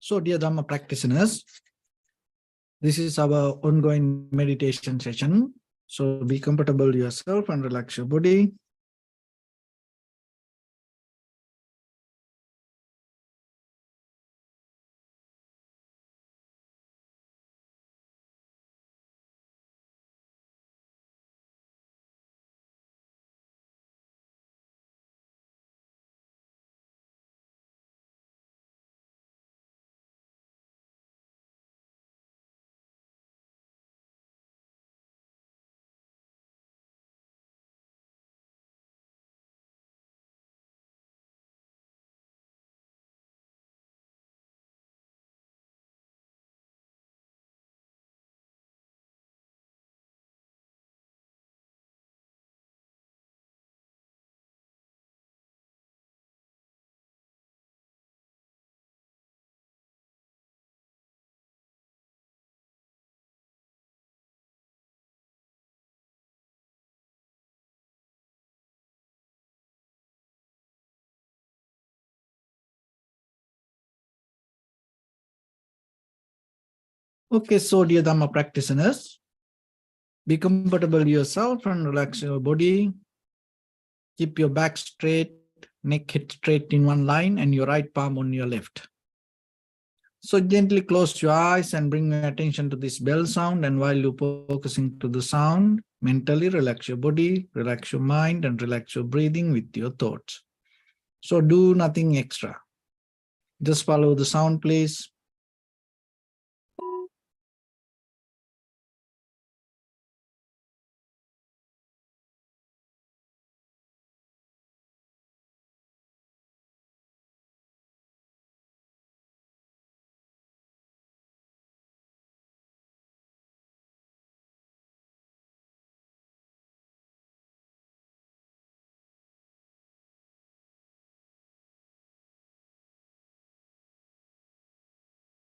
So, dear Dhamma practitioners, this is our ongoing meditation session. So, be comfortable yourself and relax your body. Okay, so dear Dhamma practitioners, be comfortable yourself and relax your body. Keep your back straight, neck hip straight in one line, and your right palm on your left. So gently close your eyes and bring your attention to this bell sound. And while you're focusing to the sound, mentally relax your body, relax your mind, and relax your breathing with your thoughts. So do nothing extra. Just follow the sound, please.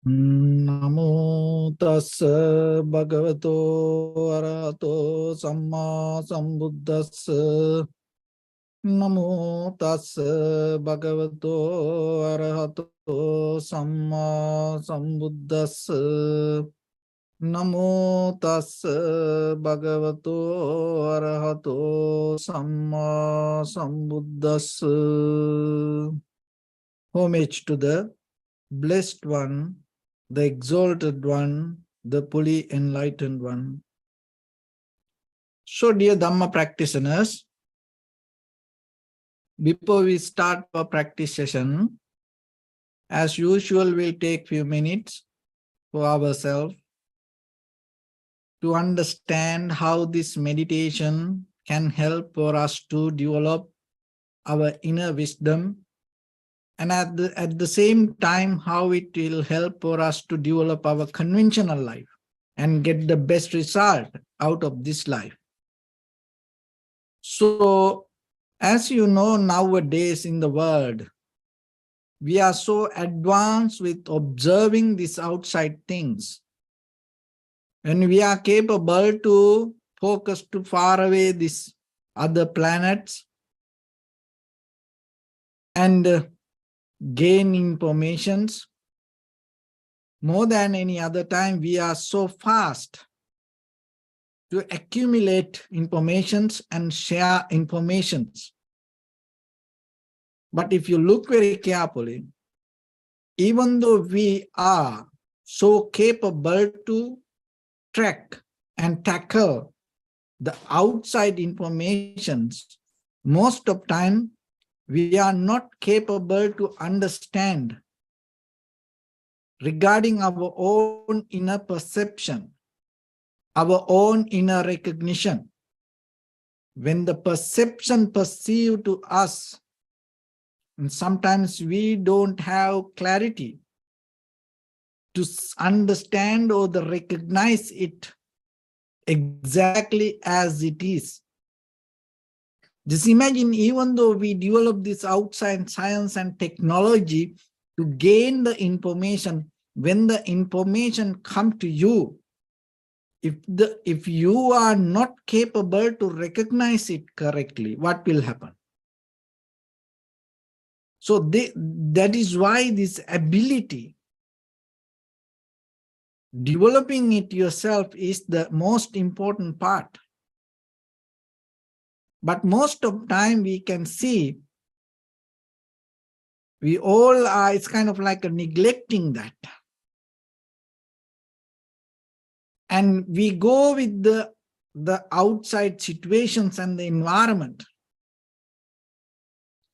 Namo tassa bhagavato arahato samma sambuddhassa. Namo tassa bhagavato arahato samma sambuddhassa. Namo tassa bhagavato arahato samma sambuddhassa. Homage to the Blessed One, the Exalted One, the fully enlightened One. So, dear Dhamma practitioners, before we start our practice session, as usual, we'll take few minutes for ourselves to understand how this meditation can help for us to develop our inner wisdom, and at the same time, how it will help for us to develop our conventional life and get the best result out of this life. So, as you know, nowadays in the world, we are so advanced with observing these outside things. And we are capable to focus to far away these other planets and gain informations. More than any other time, we are so fast to accumulate informations and share informations. But if you look very carefully, even though we are so capable to track and tackle the outside informations, most of time we are not capable to understand regarding our own inner perception, our own inner recognition. When the perception perceived to us, and sometimes we don't have clarity to understand or to recognize it exactly as it is. Just imagine, even though we develop this outside science and technology to gain the information, when the information comes to you, if you are not capable to recognize it correctly, what will happen? So that is why this ability Developing it yourself is the most important part. But most of the time we can see, we all are, it's kind of like a neglecting that. And we go with the outside situations and the environment.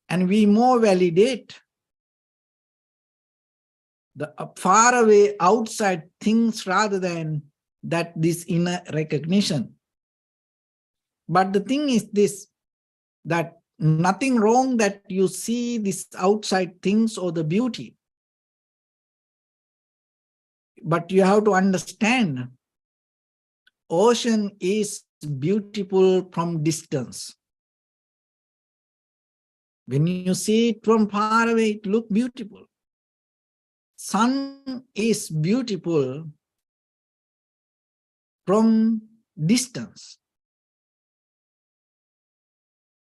And we more validate the far away outside things rather than that this inner recognition. But the thing is this, that nothing wrong that you see these outside things or the beauty. But you have to understand, ocean is beautiful from distance. When you see it from far away, it looks beautiful. Sun is beautiful from distance.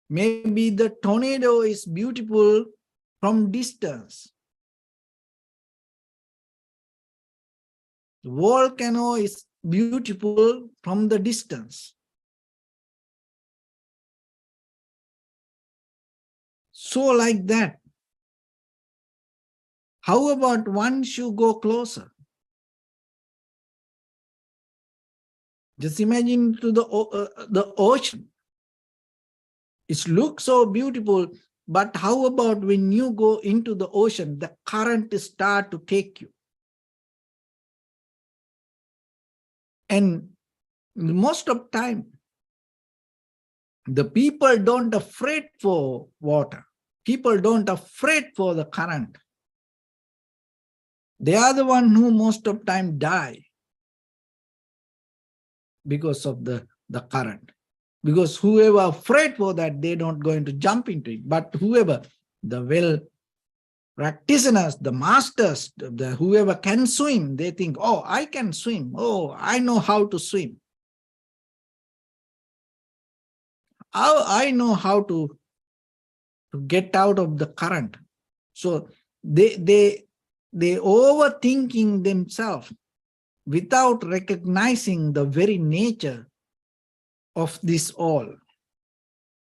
Maybe the tornado is beautiful from distance. The volcano is beautiful from the distance. So like that. How about once you go closer? Just imagine to the ocean. It looks so beautiful, but how about when you go into the ocean, the current starts to take you? And most of the time, the people don't afraid for water. People don't afraid for the current. They are the one who most of the time die because of the current. Because whoever afraid for that, they don't going to jump into it. But whoever, the well practitioners, the masters, whoever can swim, they think, oh, I can swim. Oh, I know how to swim. I know how to get out of the current. So they overthinking themselves without recognizing the very nature of this all.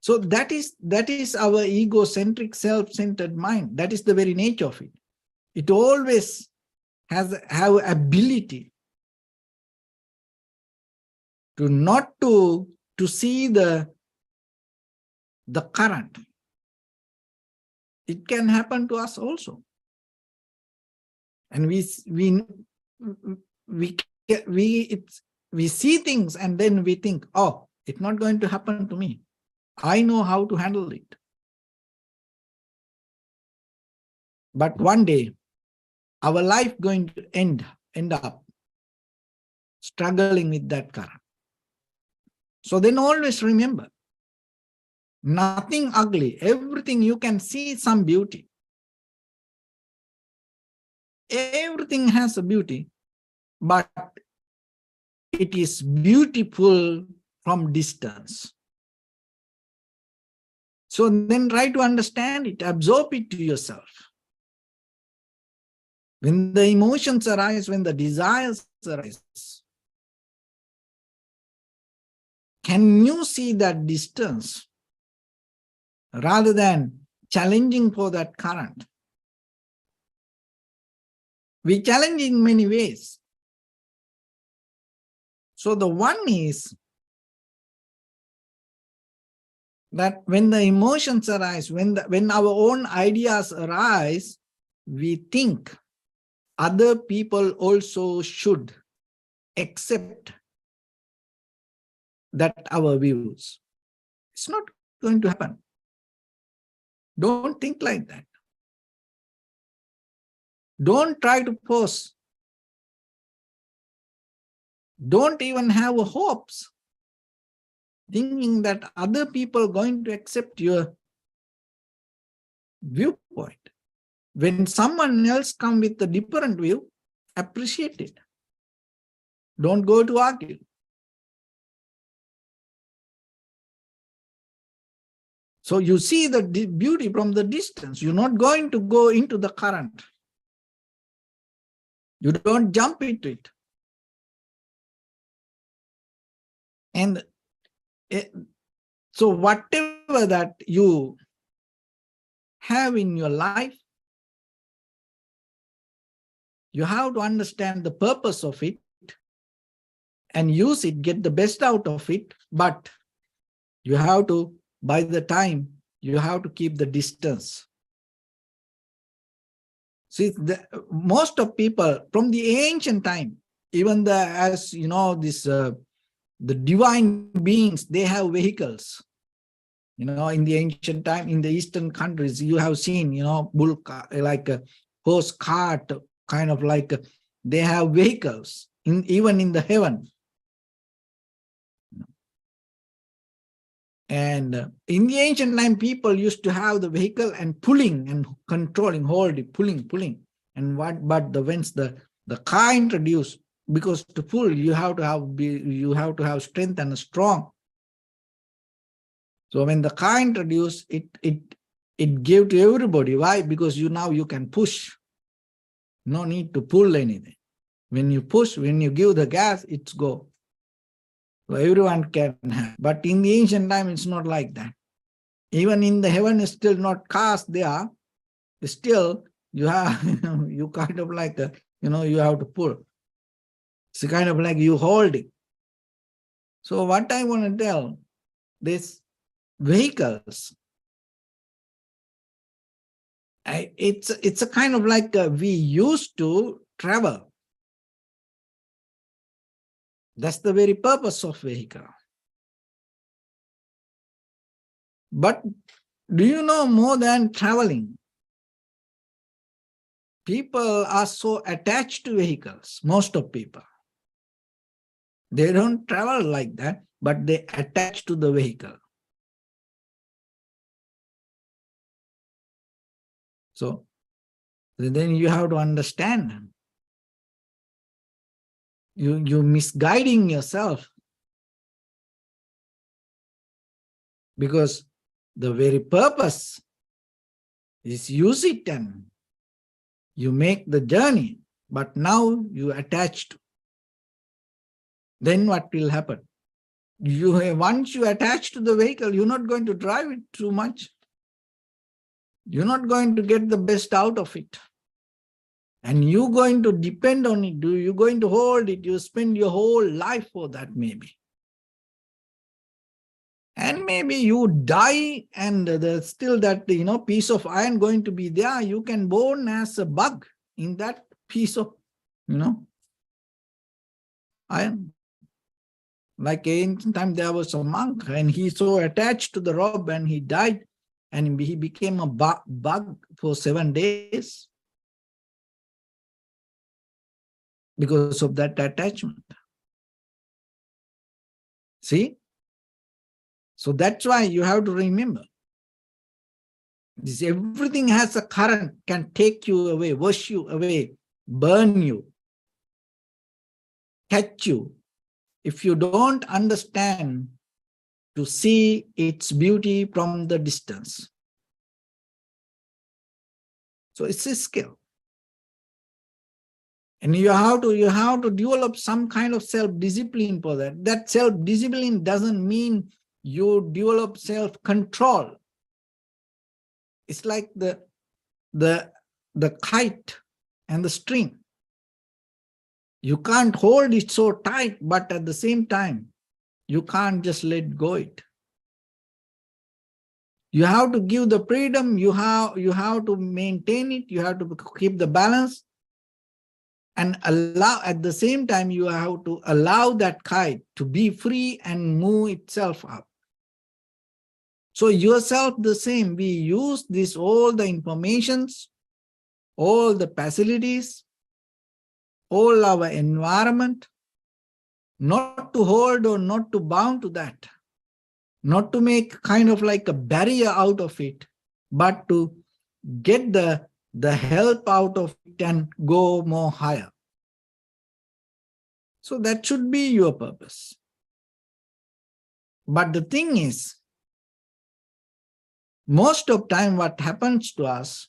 So that is our egocentric, self-centered mind. That is the very nature of it. It always have ability to not to see the current. It can happen to us also. And we see things and then we think, oh, it's not going to happen to me. I know how to handle it. But one day, our life going to end up struggling with that current. So then always remember, nothing ugly, everything you can see some beauty. Everything has a beauty, but it is beautiful from distance. So then try to understand it, absorb it to yourself. When the emotions arise, when the desires arise, can you see that distance rather than challenging for that current? We challenge in many ways. So the one is that when the emotions arise, when our own ideas arise, we think other people also should accept that our views. It's not going to happen. Don't think like that. Don't try to force. Don't even have hopes, thinking that other people are going to accept your viewpoint. When someone else comes with a different view, appreciate it. Don't go to argue. So you see the beauty from the distance. You're not going to go into the current. You don't jump into it. And so whatever that you have in your life, you have to understand the purpose of it and use it, get the best out of it. But you have to, by the time, you have to keep the distance. See, most of people from the ancient time, even as you know, the divine beings, they have vehicles. You know, in the ancient time, in the Eastern countries, you have seen, you know, bull, like a horse cart, kind of like they have vehicles, even in the heaven. And in the ancient time, people used to have the vehicle and pulling and controlling, holding, pulling. And but once the car introduced, because to pull you have to have strength and strong. So when the car introduced, it gave to everybody. Why? Because now you can push. No need to pull anything. When you push, when you give the gas, it's go. So everyone can have. But in the ancient time, it's not like that. Even in the heaven, is still not cars there. Still, you have you kind of like you have to pull. It's kind of like you hold it. So what I want to tell, these vehicles, it's a kind of like we used to travel. That's the very purpose of vehicle. But do you know, more than traveling, people are so attached to vehicles, most of people. They don't travel like that, but they attach to the vehicle. So then you have to understand. You misguiding yourself, because the very purpose is use it and you make the journey, but now you attached. Then what will happen? Once you attach to the vehicle, you're not going to drive it too much. You're not going to get the best out of it. And you're going to depend on it. You're going to hold it. You spend your whole life for that, maybe. And maybe you die and there's still that, piece of iron going to be there. You can born as a bug in that piece of, iron. Like ancient time, there was a monk and he so attached to the rope and he died and he became a bug for 7 days because of that attachment. See? So that's why you have to remember. Everything has a current, can take you away, wash you away, burn you, catch you. If you don't understand to see its beauty from the distance. So it's a skill. And you have to develop some kind of self-discipline for that. That self-discipline doesn't mean you develop self-control. It's like the kite and the string. You can't hold it so tight, but at the same time, you can't just let go it. You have to give the freedom, you have to maintain it, you have to keep the balance, and allow, at the same time, you have to allow that kite to be free and move itself up. So yourself the same, we use all the informations, all the facilities, all our environment, not to hold or not to bound to that, not to make kind of like a barrier out of it, but to get the help out of it and go more higher. So that should be your purpose. But the thing is, most of time what happens to us,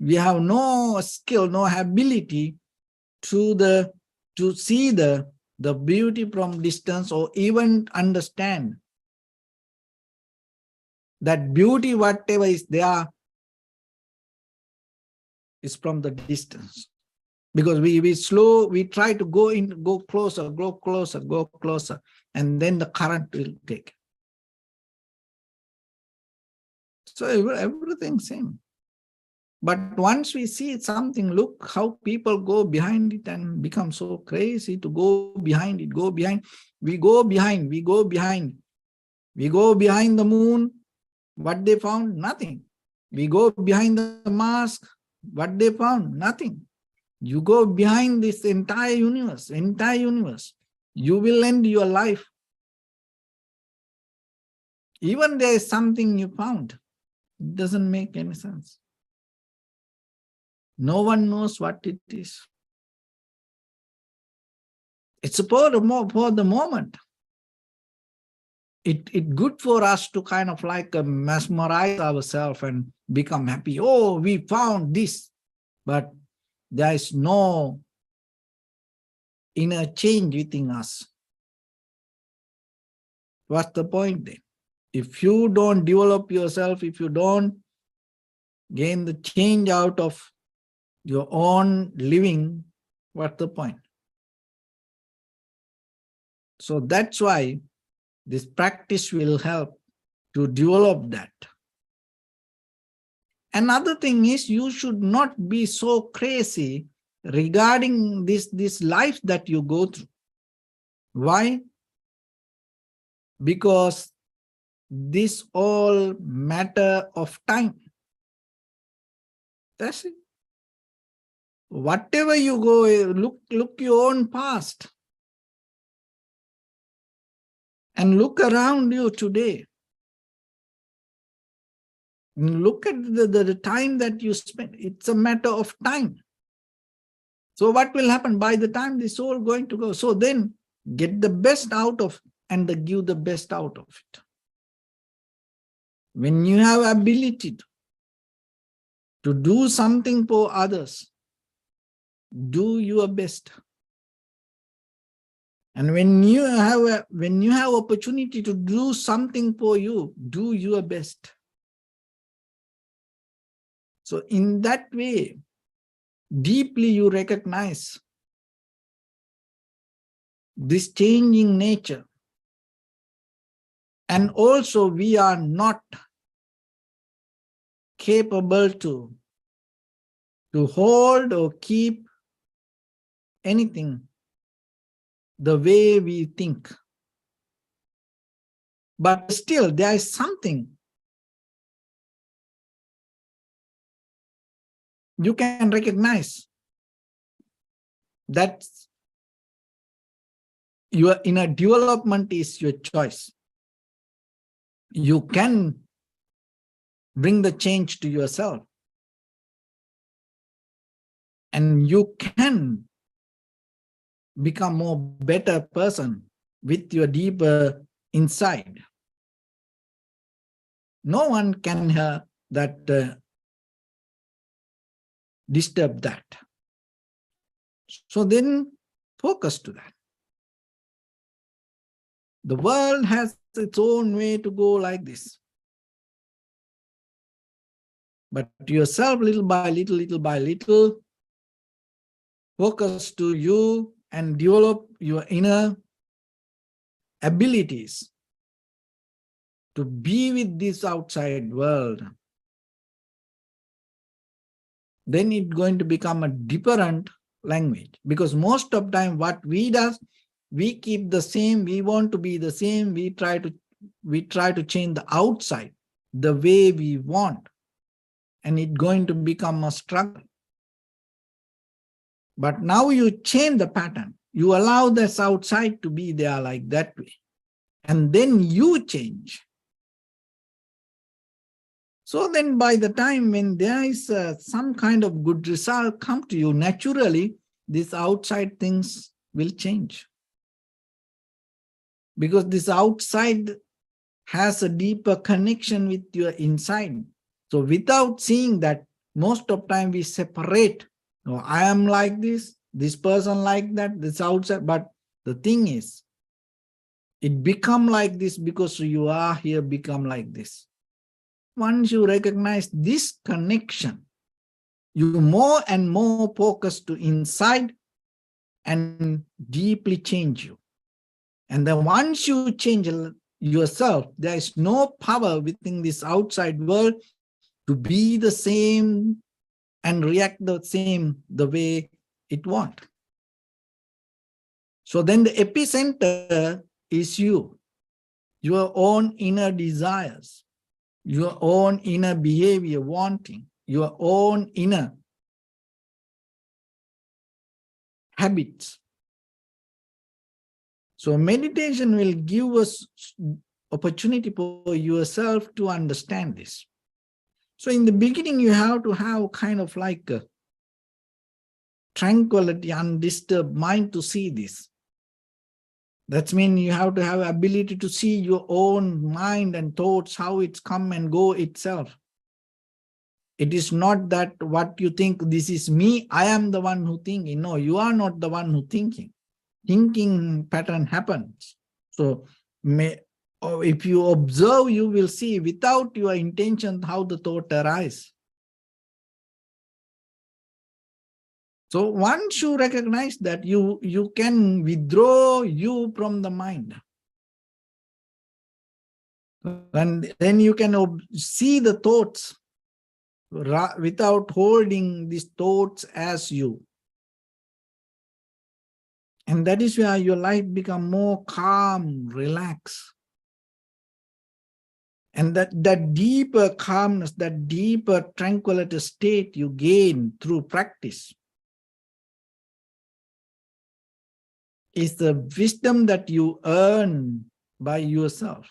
we have no skill, no ability to see the the beauty from distance, or even understand that beauty, whatever is there, is from the distance. Because we try to go closer, go closer, go closer, and then the current will take. So everything same. But once we see something, look how people go behind it and become so crazy to go behind it, go behind. We go behind, we go behind. We go behind the moon, what they found? Nothing. We go behind the mask, what they found? Nothing. You go behind this entire universe, you will end your life. Even there is something you found, it doesn't make any sense. No one knows what it is. It's for the moment. It's good for us to kind of like mesmerize ourselves and become happy. Oh, we found this. But there is no inner change within us. What's the point then? If you don't develop yourself, if you don't gain the change out of your own living, what's the point? So that's why this practice will help to develop that. Another thing is, you should not be so crazy regarding this life that you go through. Why? Because this all matter of time. That's it. Whatever you go, look your own past. And look around you today. Look at the time that you spend. It's a matter of time. So what will happen by the time this soul going to go? So then get the best out of and give the best out of it. When you have ability to do something for others, do your best. And when you have opportunity to do something for you, do your best. So in that way, deeply you recognize this changing nature. And also we are not capable to hold or keep anything the way we think. But still there is something you can recognize, that your inner development is your choice. You can bring the change to yourself. And you can become more better person with your deeper inside. No one can disturb that. So then focus to that. The world has its own way to go like this. But yourself, little by little, focus to you and develop your inner abilities to be with this outside world. Then it's going to become a different language. Because most of the time what we do, we keep the same, we want to be the same, we try to change the outside the way we want. And it's going to become a struggle. But now you change the pattern. You allow this outside to be there like that way. And then you change. So then by the time when there is some kind of good result come to you, naturally, these outside things will change. Because this outside has a deeper connection with your inside. So without seeing that, most of the time we separate. Oh, I am like this person like that, this outside. But The thing is, it become like this because you are here, become like this. Once you recognize this connection, you more and more focus to inside and deeply change you. And then once you change yourself, there is no power within this outside world to be the same and react the same the way it wants. So then the epicenter is you, your own inner desires, your own inner behavior wanting, your own inner habits. So meditation will give us opportunity for yourself to understand this. So in the beginning, you have to have kind of like a tranquility, undisturbed mind to see this. That means you have to have ability to see your own mind and thoughts, how it's come and go itself. It is not that what you think, this is me, I am the one who thinking. No, you are not the one who thinking. Thinking pattern happens. So if you observe, you will see without your intention how the thought arises. So once you recognize that, you can withdraw you from the mind. And then you can see the thoughts without holding these thoughts as you. And that is where your life becomes more calm, relaxed. And that deeper calmness, that deeper tranquility state you gain through practice is the wisdom that you earn by yourself.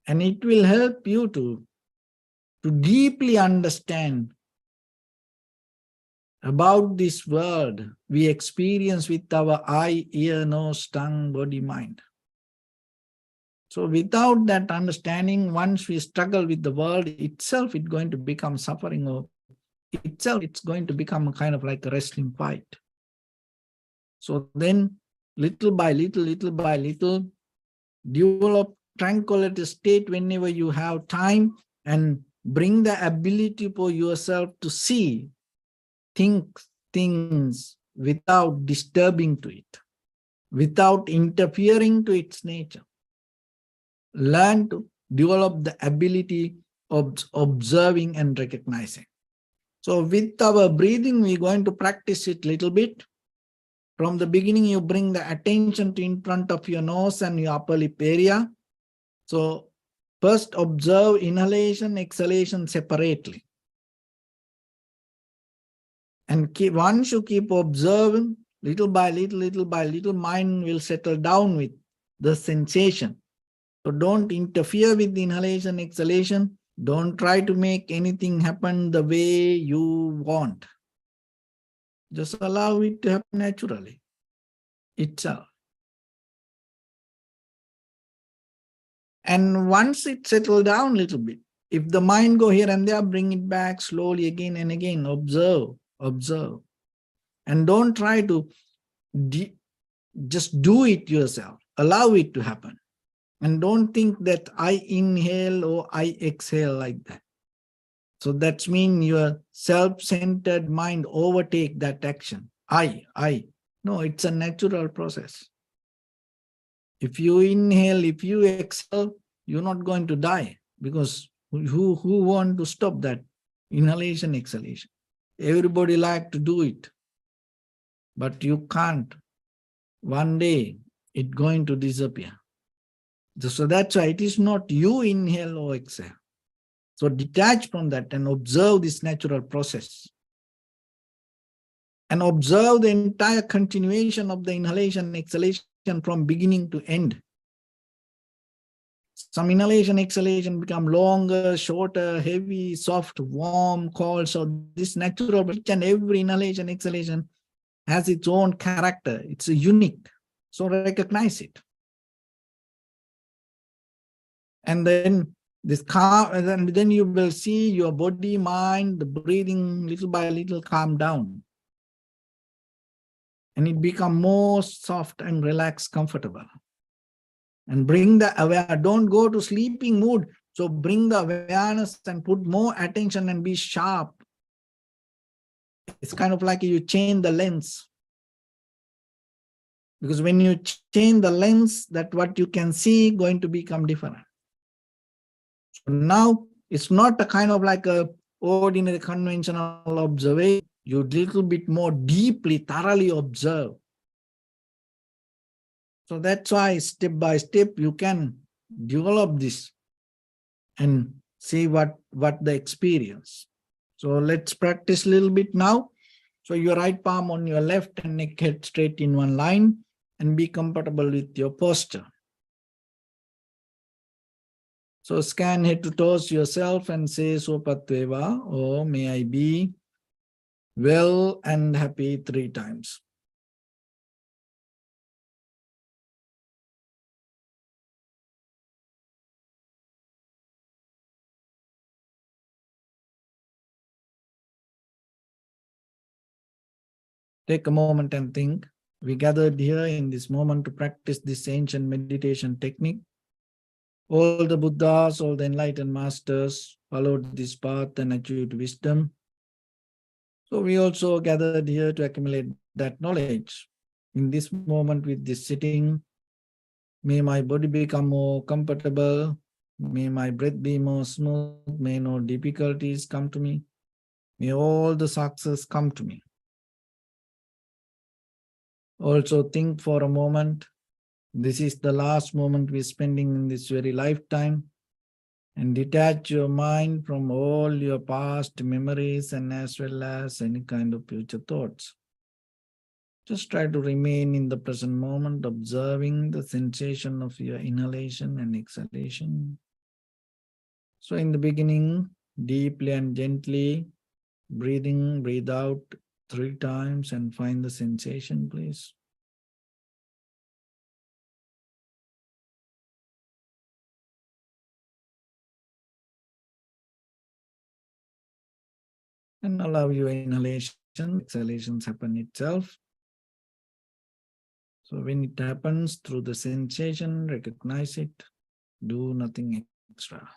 And it will help you to deeply understand about this world we experience with our eye, ear, nose, tongue, body, mind. So without that understanding, once we struggle with the world itself, it's going to become suffering, or itself, it's going to become a kind of like a wrestling fight. So then little by little, develop tranquility state whenever you have time, and bring the ability for yourself to see, think things without disturbing to it, without interfering to its nature. Learn to develop the ability of observing and recognizing. So with our breathing, we're going to practice it a little bit. From the beginning, you bring the attention to in front of your nose and your upper lip area. So first observe inhalation, exhalation separately. And once you keep observing, little by little, mind will settle down with the sensation. So don't interfere with the inhalation, exhalation. Don't try to make anything happen the way you want. Just allow it to happen naturally, itself. And once it settles down a little bit, if the mind go here and there, bring it back slowly again and again. Observe. And don't try to just do it yourself. Allow it to happen. And don't think that I inhale or I exhale like that. So that means your self-centered mind overtake that action. I. No, it's a natural process. If you inhale, if you exhale, you're not going to die, because who want to stop that inhalation, exhalation? Everybody like to do it, but you can't. One day, it's going to disappear. So that's why it is not you inhale or exhale. So detach from that and observe this natural process. And observe the entire continuation of the inhalation, exhalation from beginning to end. Some inhalation, exhalation become longer, shorter, heavy, soft, warm, cold. So this natural, each and every inhalation, exhalation has its own character. It's unique. So recognize it. And then this calm, and then you will see your body, mind, the breathing little by little calm down. and it become more soft and relaxed, comfortable. And bring the aware, don't go to sleeping mood. So bring the awareness and put more attention and be sharp. It's kind of like you change the lens. Because when you change the lens, that what you can see going to become different. So now it's not a kind of like a ordinary conventional observation. You little bit more deeply, thoroughly observe. So that's why step by step you can develop this and see what the experience. So let's practice a little bit now. So your right palm on your left and neck head straight in one line, and be comfortable with your posture. So scan head to toes yourself and say Sopatveva, or may I be well and happy 3 times. Take a moment and think. We gathered here in this moment to practice this ancient meditation technique. All the Buddhas, all the enlightened masters followed this path and achieved wisdom. So we also gathered here to accumulate that knowledge. In this moment with this sitting, may my body become more comfortable. May my breath be more smooth. May no difficulties come to me. May all the success come to me. Also think for a moment. This is the last moment we're spending in this very lifetime. And detach your mind from all your past memories and as well as any kind of future thoughts. Just try to remain in the present moment, observing the sensation of your inhalation and exhalation. So in the beginning, deeply and gently, breathe in, breathe out 3 times and find the sensation, please. And allow your inhalation, exhalations happen itself. So when it happens through the sensation, recognize it, do nothing extra.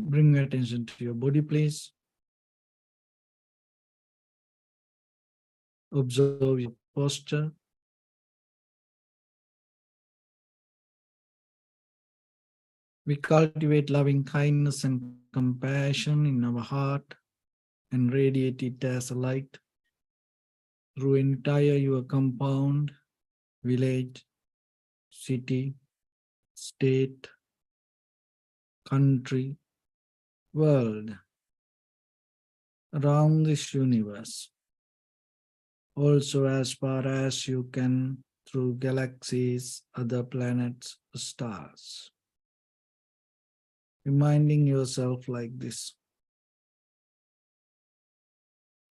Bring your attention to your body, please. Observe your posture. We cultivate loving kindness and compassion in our heart and radiate it as a light through entire your compound, village, city, state, country, world, around this universe. Also as far as you can through galaxies, other planets, stars. Reminding yourself like this.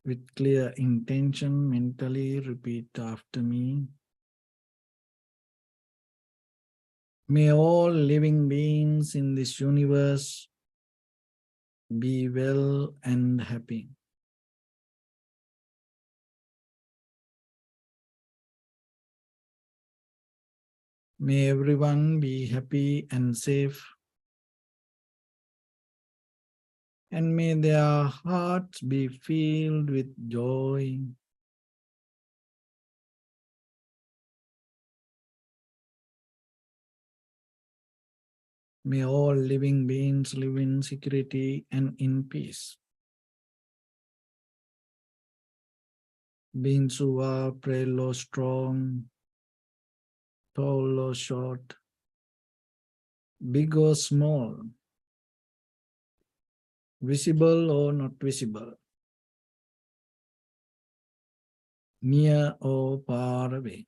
With clear intention, mentally repeat after me. May all living beings in this universe be well and happy. May everyone be happy and safe. And may their hearts be filled with joy. May all living beings live in security and in peace. Beings who are frail or strong, tall or short, big or small, visible or not visible, near or far away,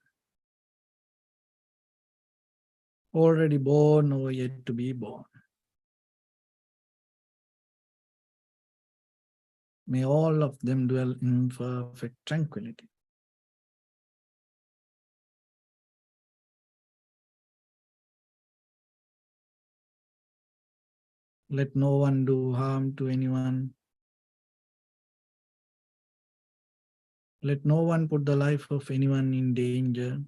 already born or yet to be born. May all of them dwell in perfect tranquility. Let no one do harm to anyone. Let no one put the life of anyone in danger.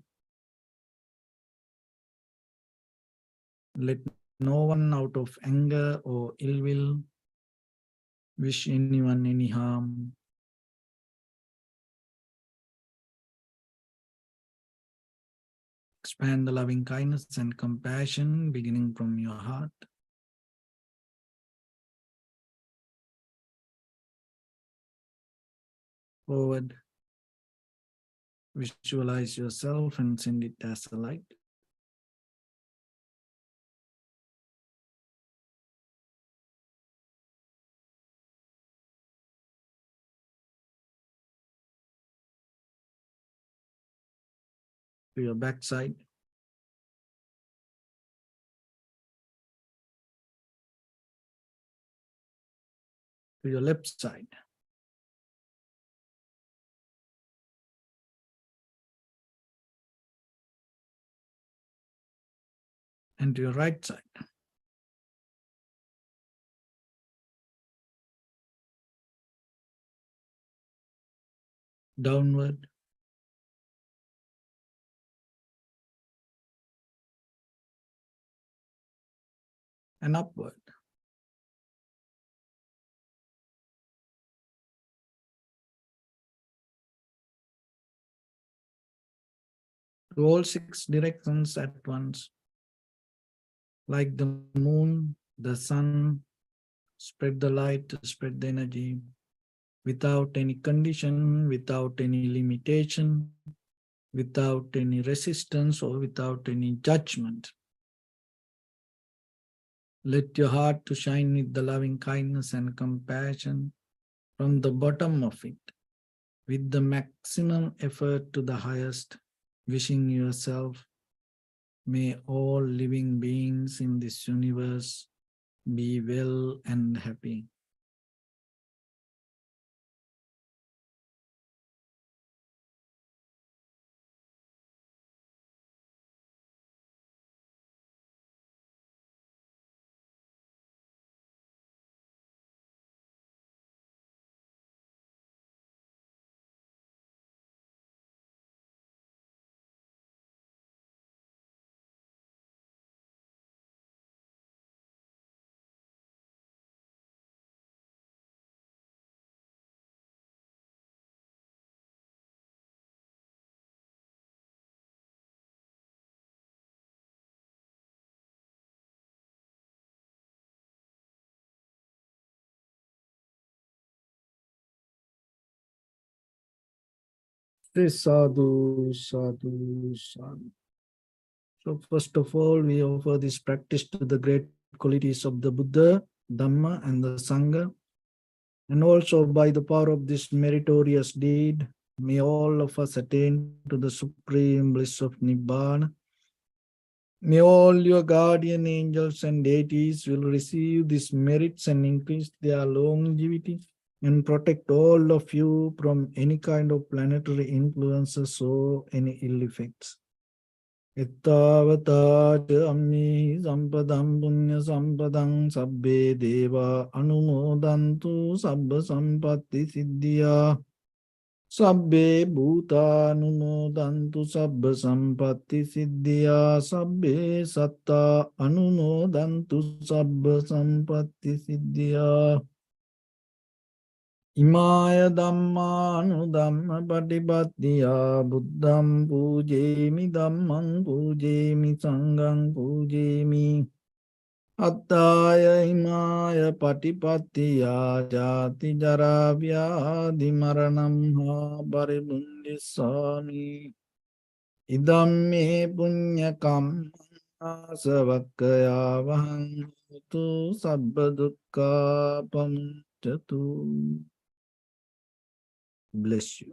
Let no one out of anger or ill will wish anyone any harm. Expand the loving kindness and compassion beginning from your heart. Forward. Visualize yourself and send it as a light. To your backside. To your left side. And to your right side. Downward. And upward. To all 6 directions at once. Like the moon, the sun, spread the light, spread the energy, without any condition, without any limitation, without any resistance or without any judgment. Let your heart to shine with the loving kindness and compassion from the bottom of it, with the maximum effort to the highest, wishing yourself, may all living beings in this universe be well and happy. Sadhu, sadhu, sadhu. So first of all, we offer this practice to the great qualities of the Buddha, Dhamma, and the Sangha. And also by the power of this meritorious deed, may all of us attain to the supreme bliss of Nibbana. May all your guardian angels and deities will receive these merits and increase their longevity and protect all of you from any kind of planetary influences or any ill effects. Ittavata ammi sampadam punya sampadam sabbe deva anumodantu sabba sampatti siddhya. Sabbe bhuta anumodantu sabba sampatti siddhya. Sabbe satta anumodantu sabba sampatti siddhya. Imaya dhammanu dhamma patipattiya buddham pujemi dhammam pujemi sangham pujemi. Attaya imaya patipattiya jati jara vyadhi maranam ha paribundissami. Idam me punya kamma savakkaya vahang tu sabba dukkha pamuccatu. Bless you.